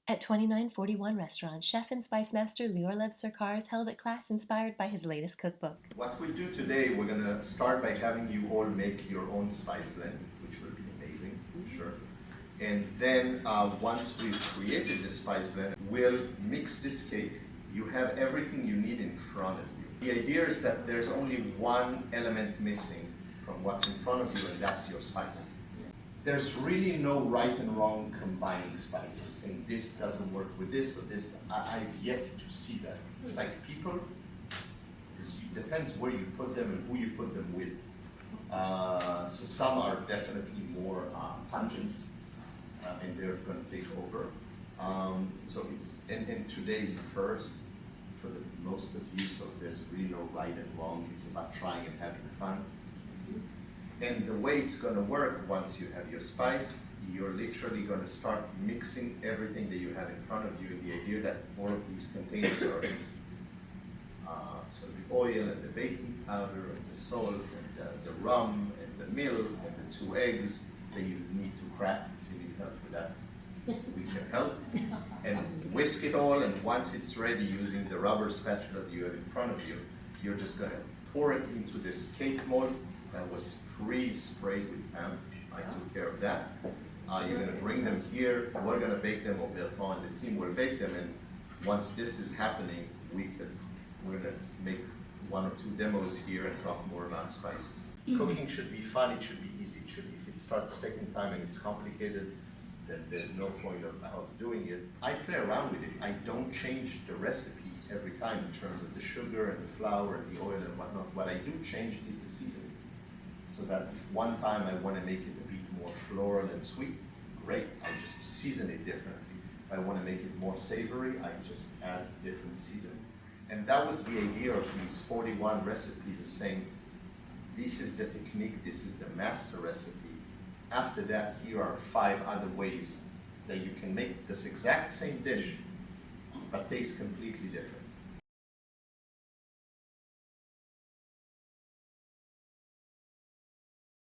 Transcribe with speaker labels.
Speaker 1: At 2941 Restaurant, chef and spice master Liorlev Sarkar held a class inspired by his latest cookbook.
Speaker 2: What we'll do today, we're going to start by having you all make your own spice blend, which will be amazing, I'm sure. And then once we've created the spice blend, we'll mix this cake. You have everything you need in front of you. The idea is that there's only one element missing from what's in front of you, and that's your spice. There's really no right and wrong combining spices, saying this doesn't work with this or this. I've yet to see that. It's like people, it depends where you put them and who you put them with. So some are definitely more pungent, and they're going to take over. So it's, and today is the first for the most of you, so there's really no right and wrong. It's about trying and having fun. And the way it's going to work, once you have your spice, you're literally going to start mixing everything that you have in front of you. The idea that all of these containers are so the oil and the baking powder and the salt and the rum and the milk and the 2 eggs that you need to crack. If you need help with that, we can help. And whisk it all, and once it's ready, using the rubber spatula that you have in front of you, you're just going to pour it into this cake mold that was pre-sprayed with PAM. I took care of that. You're going to bring them here. We're going to bake them, or Bertrand and the team will bake them. And once this is happening, we're going to make 1 or 2 demos here and talk more about spices. Cooking should be fun. It should be easy. If it starts taking time and it's complicated, then there's no point of doing it. I play around with it. I don't change the recipe every time in terms of the sugar and the flour and the oil and whatnot. What I do change is the seasoning. So that if one time I want to make it a bit more floral and sweet, great, I'll just season it differently. If I want to make it more savory, I just add different seasoning. And that was the idea of these 41 recipes, of saying, this is the technique, this is the master recipe. After that, here are 5 other ways that you can make this exact same dish, but taste completely different.